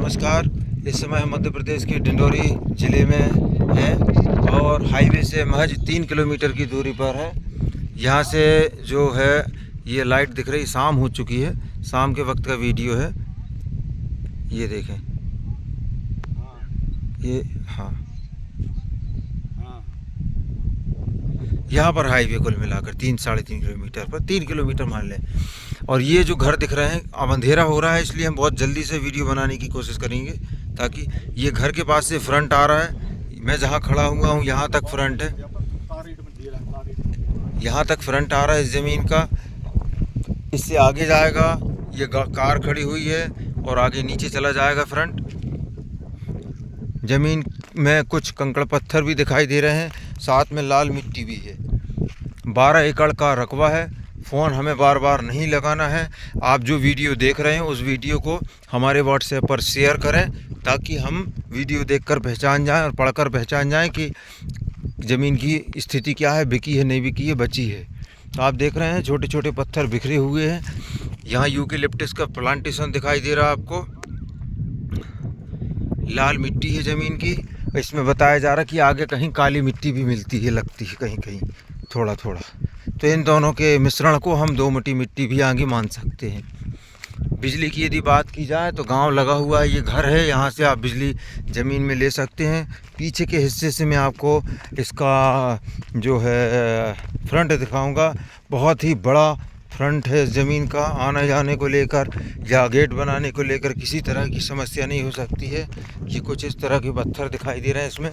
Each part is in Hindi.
नमस्कार। इस समय हम मध्य प्रदेश के डिंडोरी ज़िले में हैं और हाईवे से महज 3 किलोमीटर की दूरी पर है। यहाँ से जो है ये लाइट दिख रही, शाम हो चुकी है, शाम के वक्त का वीडियो है। ये देखें, ये हाँ, यहाँ पर हाईवे कुल मिलाकर 3-3.5 किलोमीटर पर, 3 किलोमीटर मान लें। और ये जो घर दिख रहे हैं, अब अंधेरा हो रहा है इसलिए हम बहुत जल्दी से वीडियो बनाने की कोशिश करेंगे, ताकि ये घर के पास से फ्रंट आ रहा है। मैं जहाँ खड़ा हुआ हूँ यहाँ तक फ्रंट है, यहाँ तक फ्रंट आ रहा है इस ज़मीन का। इससे आगे जाएगा, ये कार खड़ी हुई है और आगे नीचे चला जाएगा फ्रंट। ज़मीन में कुछ कंकड़ पत्थर भी दिखाई दे रहे हैं, साथ में लाल मिट्टी भी है। 12 एकड़ का रकबा है। फ़ोन हमें बार बार नहीं लगाना है। आप जो वीडियो देख रहे हैं उस वीडियो को हमारे व्हाट्सएप पर शेयर करें, ताकि हम वीडियो देखकर पहचान जाएं और पढ़कर पहचान जाएं कि ज़मीन की स्थिति क्या है, बिकी है, नहीं बिकी है, बची है। तो आप देख रहे हैं छोटे छोटे पत्थर बिखरे हुए हैं। यहाँ यूकेलिप्टस का प्लांटेशन दिखाई दे रहा है आपको। लाल मिट्टी है ज़मीन की। इसमें बताया जा रहा है कि आगे कहीं काली मिट्टी भी मिलती है, लगती है कहीं कहीं थोड़ा थोड़ा। तो इन दोनों के मिश्रण को हम दोमटी मिट्टी भी आगे मान सकते हैं। बिजली की यदि बात की जाए तो गांव लगा हुआ है, ये घर है, यहाँ से आप बिजली ज़मीन में ले सकते हैं। पीछे के हिस्से से मैं आपको इसका जो है फ्रंट दिखाऊंगा। बहुत ही बड़ा फ्रंट है ज़मीन का। आने जाने को लेकर या गेट बनाने को लेकर किसी तरह की समस्या नहीं हो सकती है। ये कुछ इस तरह के पत्थर दिखाई दे रहे हैं। इसमें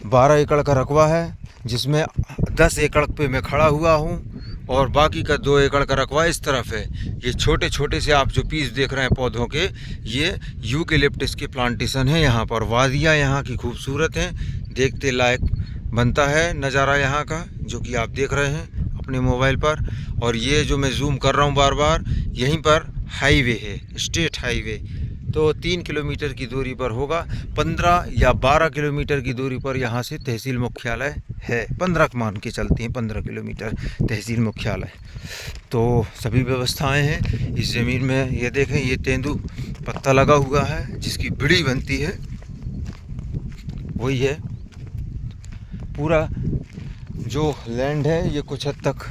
12 एकड़ का रकबा है, जिसमें 10 एकड़ पे मैं खड़ा हुआ हूँ और बाकी का 2 एकड़ का रकबा इस तरफ है। ये छोटे छोटे से आप जो पीस देख रहे हैं पौधों के, ये यूकेलिप्टस के प्लांटेशन है। यहाँ पर वादियाँ यहाँ की खूबसूरत हैं, देखते लायक बनता है नज़ारा यहाँ का, जो कि आप देख रहे हैं अपने मोबाइल पर। और ये जो मैं जूम कर रहा हूँ बार बार, यहीं पर हाईवे है, स्टेट हाईवे। तो 3 किलोमीटर की दूरी पर होगा। 15 या 12 किलोमीटर की दूरी पर यहाँ से तहसील मुख्यालय है। 15 मान के चलते हैं, 15 किलोमीटर तहसील मुख्यालय। तो सभी व्यवस्थाएं हैं इस ज़मीन में। ये देखें, ये तेंदू पत्ता लगा हुआ है, जिसकी बिड़ी बनती है, वही है। पूरा जो लैंड है ये कुछ हद तक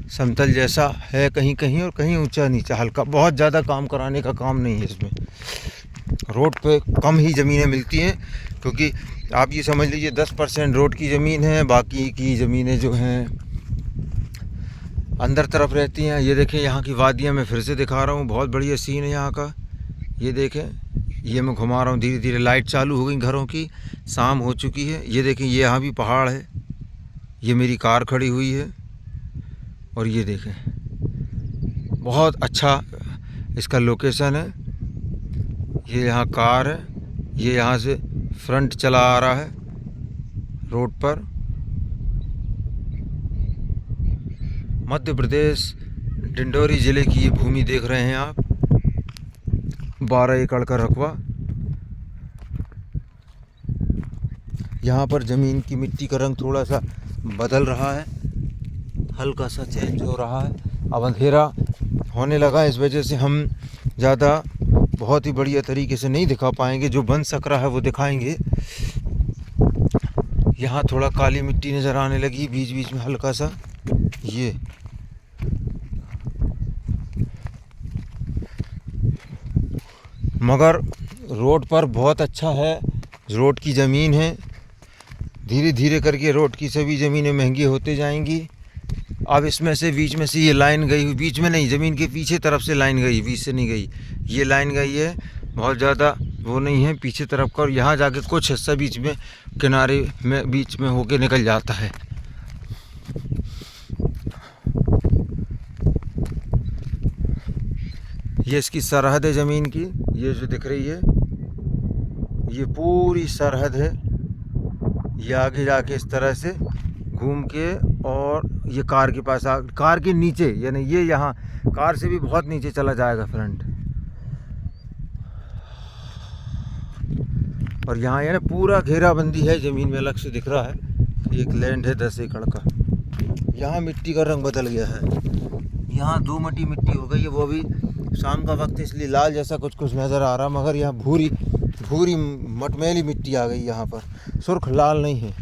समतल जैसा है, कहीं कहीं और कहीं ऊंचा नीचा हल्का। बहुत ज़्यादा काम कराने का काम नहीं है इसमें। रोड पे कम ही ज़मीनें मिलती हैं, क्योंकि आप ये समझ लीजिए 10% रोड की ज़मीन है, बाकी की ज़मीनें जो हैं अंदर तरफ रहती हैं। ये देखें यहाँ की वादियाँ मैं फिर से दिखा रहा हूँ, बहुत बढ़िया सीन है यहाँ का। ये देखें, ये मैं घुमा रहा हूँ धीरे धीरे। लाइट चालू हो गई घरों की, शाम हो चुकी है। ये देखें, ये यहाँ भी पहाड़ है, ये मेरी कार खड़ी हुई है। और ये देखें, बहुत अच्छा इसका लोकेशन है। ये यहाँ कार है, ये यहाँ से फ्रंट चला आ रहा है रोड पर। मध्य प्रदेश डिंडोरी ज़िले की ये भूमि देख रहे हैं आप। 12 एकड़ का रकबा। यहाँ पर ज़मीन की मिट्टी का रंग थोड़ा सा बदल रहा है, हल्का सा चेंज हो रहा है। अब अंधेरा होने लगा, इस वजह से हम ज़्यादा बहुत ही बढ़िया तरीके से नहीं दिखा पाएंगे। जो बन सक रहा है वो दिखाएंगे। यहाँ थोड़ा काली मिट्टी नज़र आने लगी बीच बीच में हल्का सा। ये मगर रोड पर बहुत अच्छा है, रोड की ज़मीन है। धीरे धीरे करके रोड की सभी ज़मीनें महंगी होते जाएंगी। अब इसमें से बीच में से ये लाइन गई हुई, बीच में नहीं, ज़मीन के पीछे तरफ से लाइन गई, बीच से नहीं गई। ये लाइन गई है, बहुत ज़्यादा वो नहीं है, पीछे तरफ का। और यहाँ जाके कुछ हिस्सा बीच में किनारे में बीच में होके निकल जाता है। ये इसकी सरहद है ज़मीन की, ये जो दिख रही है ये पूरी सरहद है। ये आगे जाके इस तरह से घूम के और ये कार के पास कार के नीचे, यानी ये यहाँ कार से भी बहुत नीचे चला जाएगा फ्रंट। और यहाँ यानी पूरा घेराबंदी है ज़मीन में, अलग से दिख रहा है। एक लैंड है 10 एकड़ का। यहाँ मिट्टी का रंग बदल गया है, यहाँ दोमटी मिट्टी हो गई है, वो भी शाम का वक्त इसलिए लाल जैसा कुछ कुछ नज़र आ रहा, मगर यहाँ भूरी भूरी मटमैली मिट्टी आ गई यहाँ पर, सुर्ख लाल नहीं है,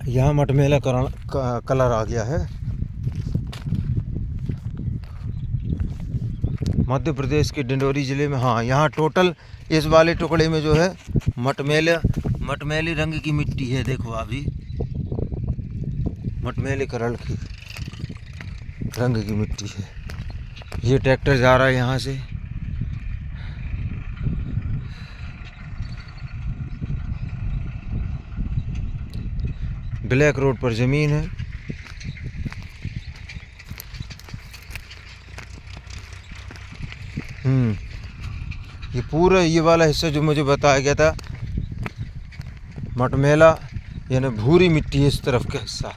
यहाँ मटमैला कलर आ गया है। मध्य प्रदेश के डिंडोरी ज़िले में, हाँ, यहाँ टोटल इस वाले टुकड़े में जो है मटमैले रंग की मिट्टी है। देखो अभी मटमैले कलर की रंग की मिट्टी है। ये ट्रैक्टर जा रहा है यहाँ से। ब्लैक रोड पर ज़मीन है। ये पूरा ये वाला हिस्सा जो मुझे बताया गया था मटमैला यानी भूरी मिट्टी है इस तरफ का हिस्सा,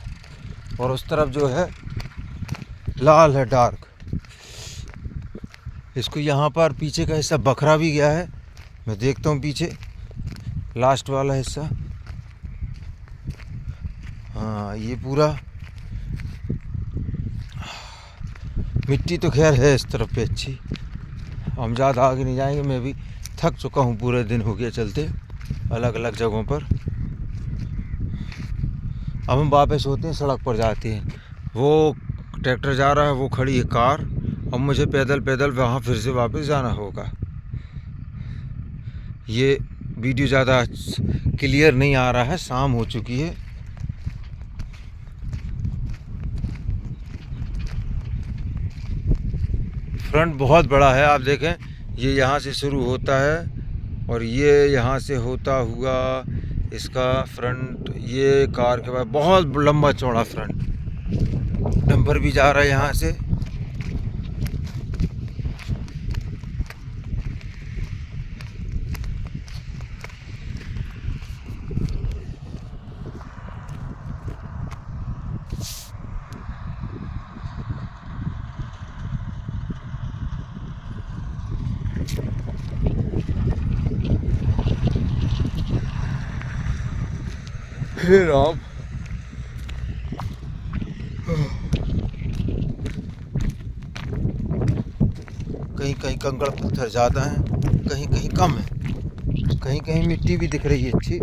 और उस तरफ जो है लाल है, डार्क। इसको यहाँ पर पीछे का हिस्सा बखरा भी गया है, मैं देखता हूँ पीछे लास्ट वाला हिस्सा। हाँ, ये पूरा मिट्टी तो खैर है इस तरफ पे अच्छी। हम ज़्यादा आगे नहीं जाएंगे, मैं भी थक चुका हूँ, पूरे दिन हो गया चलते अलग अलग जगहों पर। अब हम वापस होते हैं, सड़क पर जाते हैं। वो ट्रैक्टर जा रहा है, वो खड़ी है कार, अब मुझे पैदल पैदल वहाँ फिर से वापस जाना होगा। ये वीडियो ज़्यादा क्लियर नहीं आ रहा है, शाम हो चुकी है। फ्रंट बहुत बड़ा है, आप देखें, ये यहाँ से शुरू होता है और ये यहाँ से होता हुआ इसका फ्रंट, ये कार के बाद बहुत लंबा चौड़ा फ्रंट। डंपर भी जा रहा है यहाँ से। फिर आप कहीं कहीं कंकड़ पत्थर ज़्यादा हैं, कहीं कहीं कम है, कहीं कहीं मिट्टी भी दिख रही है अच्छी।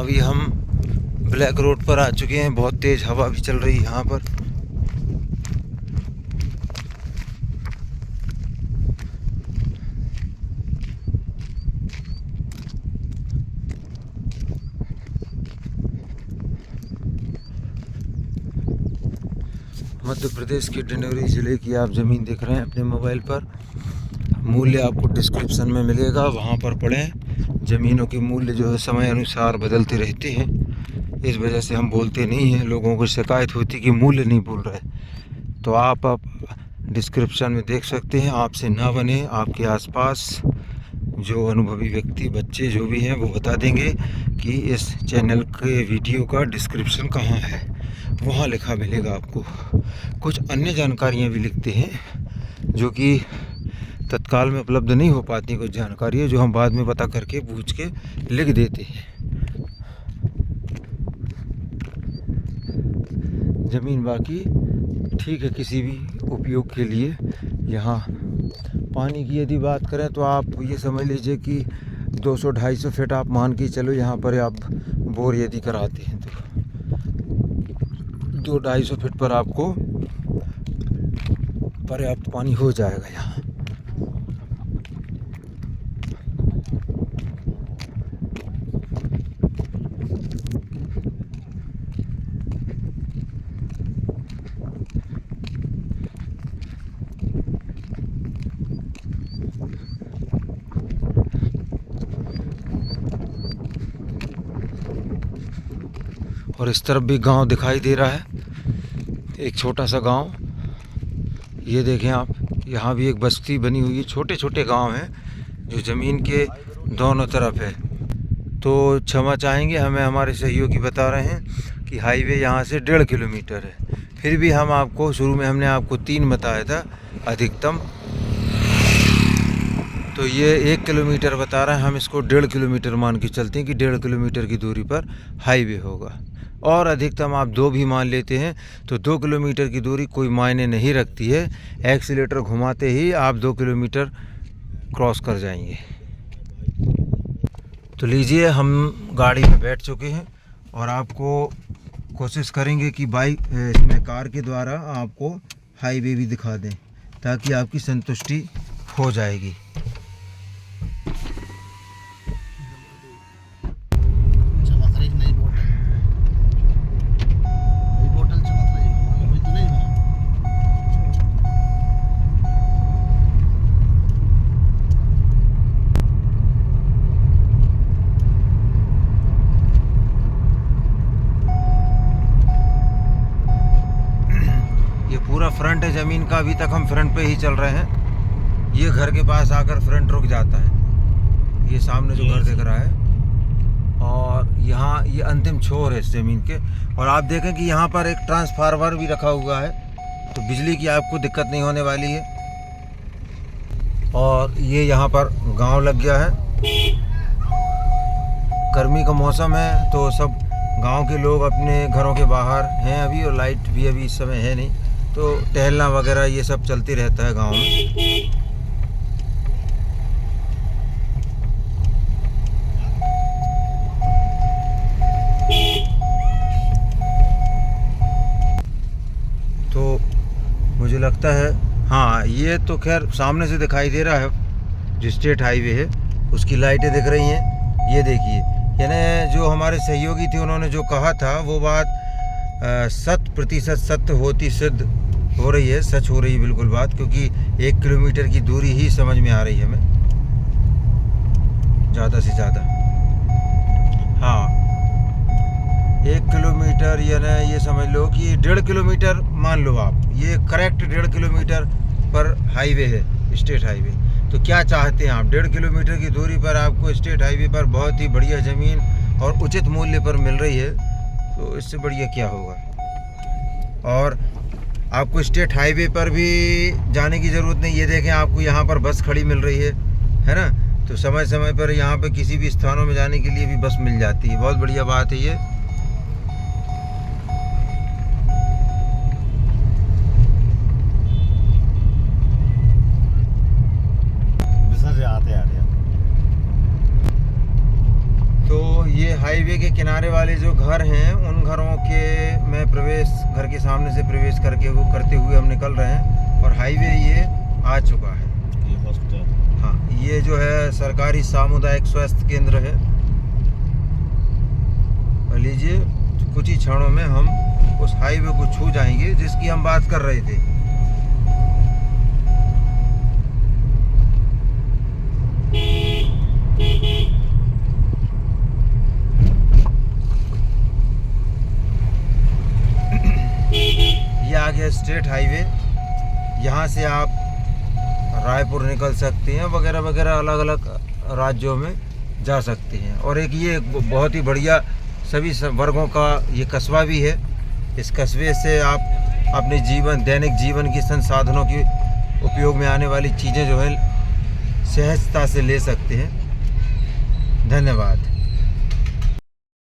अभी हम ब्लैक रोड पर आ चुके हैं, बहुत तेज़ हवा भी चल रही है यहाँ पर। मध्य प्रदेश के डिंडोरी ज़िले की आप ज़मीन देख रहे हैं अपने मोबाइल पर। मूल्य आपको डिस्क्रिप्शन में मिलेगा, वहाँ पर पढ़ें। ज़मीनों के मूल्य जो है समय अनुसार बदलते रहते हैं, इस वजह से हम बोलते नहीं हैं। लोगों को शिकायत होती कि मूल्य नहीं बोल रहे, तो आप डिस्क्रिप्शन में देख सकते हैं। आपसे ना बने, आपके आसपास जो अनुभवी व्यक्ति, बच्चे जो भी हैं, वो बता देंगे कि इस चैनल के वीडियो का डिस्क्रिप्शन कहाँ है, वहाँ लिखा मिलेगा आपको। कुछ अन्य जानकारियाँ भी लिखते हैं जो कि तत्काल में उपलब्ध नहीं हो पाती, कुछ जानकारी है जो हम बाद में पता करके पूछ के लिख देते हैं। ज़मीन बाकी ठीक है किसी भी उपयोग के लिए। यहाँ पानी की यदि बात करें तो आप ये समझ लीजिए कि 200-250 फीट आप मान के चलो, यहाँ पर आप बोर यदि कराते हैं तो 200-250 फीट पर आपको पर्याप्त पानी हो जाएगा यहाँ। और इस तरफ भी गांव दिखाई दे रहा है, एक छोटा सा गांव। ये देखें आप, यहाँ भी एक बस्ती बनी हुई है। छोटे छोटे गांव हैं जो ज़मीन के दोनों तरफ है। तो क्षमा चाहेंगे, हमें हमारे सहयोगी बता रहे हैं कि हाईवे यहाँ से 1.5 किलोमीटर है। फिर भी हम आपको शुरू में हमने आपको 3 बताया था अधिकतम, तो ये 1 किलोमीटर बता रहा है। हम इसको 1.5 किलोमीटर मान के चलते हैं कि 1.5 किलोमीटर की दूरी पर हाईवे होगा। और अधिकतम आप 2 भी मान लेते हैं तो 2 किलोमीटर की दूरी कोई मायने नहीं रखती है। एक्सीलेटर घुमाते ही आप 2 किलोमीटर क्रॉस कर जाएंगे। तो लीजिए, हम गाड़ी में बैठ चुके हैं और आपको कोशिश करेंगे कि बाइक इसमें कार के द्वारा आपको हाईवे भी दिखा दें ताकि आपकी संतुष्टि हो जाएगी। पूरा फ्रंट है ज़मीन का, अभी तक हम फ्रंट पे ही चल रहे हैं। ये घर के पास आकर फ्रंट रुक जाता है, ये सामने जो घर दिख रहा है, और यहाँ ये अंतिम छोर है इस ज़मीन के। और आप देखें कि यहाँ पर एक ट्रांसफार्मर भी रखा हुआ है, तो बिजली की आपको दिक्कत नहीं होने वाली है। और ये यहाँ पर गांव लग गया है। गर्मी का मौसम है तो सब गांव के लोग अपने घरों के बाहर हैं अभी, और लाइट भी अभी इस समय है नहीं, तो टहलना वगैरह ये सब चलती रहता है गांव में। तो मुझे लगता है, हाँ, ये तो खैर सामने से दिखाई दे रहा है जो स्टेट हाईवे है, उसकी लाइटें दिख रही हैं। ये देखिए, यानी जो हमारे सहयोगी थे उन्होंने जो कहा था वो बात 100% सत्य होती सिद्ध हो रही है, सच हो रही है बिल्कुल बात, क्योंकि 1 किलोमीटर की दूरी ही समझ में आ रही है हमें, ज़्यादा से ज़्यादा। हाँ, 1 किलोमीटर यानी ये समझ लो कि 1.5 किलोमीटर मान लो आप, ये करेक्ट 1.5 किलोमीटर पर हाईवे है, स्टेट हाईवे। तो क्या चाहते हैं आप, 1.5 किलोमीटर की दूरी पर आपको स्टेट हाईवे पर बहुत ही बढ़िया ज़मीन और उचित मूल्य पर मिल रही है, तो इससे बढ़िया क्या होगा। और आपको स्टेट हाईवे पर भी जाने की ज़रूरत नहीं। ये देखें, आपको यहाँ पर बस खड़ी मिल रही है ना, तो समय समय पर यहाँ पर किसी भी स्थानों में जाने के लिए भी बस मिल जाती है। बहुत बढ़िया बात है ये। तो ये हाईवे के किनारे वाले जो घर हैं, उन घरों के में प्रवेश, घर के सामने से प्रवेश करके वो करते हुए हम निकल रहे हैं। और हाईवे ये आ चुका है, ये हॉस्पिटल। हाँ, ये जो है सरकारी सामुदायिक स्वास्थ्य केंद्र है। और लीजिए, कुछ ही क्षणों में हम उस हाईवे को छू जाएंगे जिसकी हम बात कर रहे थे। ये आ गया स्टेट हाईवे। यहाँ से आप रायपुर निकल सकते हैं वगैरह वगैरह, अलग अलग राज्यों में जा सकते हैं। और एक ये बहुत ही बढ़िया सभी वर्गों का ये कस्बा भी है। इस कस्बे से आप अपने दैनिक जीवन की संसाधनों की उपयोग में आने वाली चीज़ें जो है सहजता से ले सकते हैं। धन्यवाद।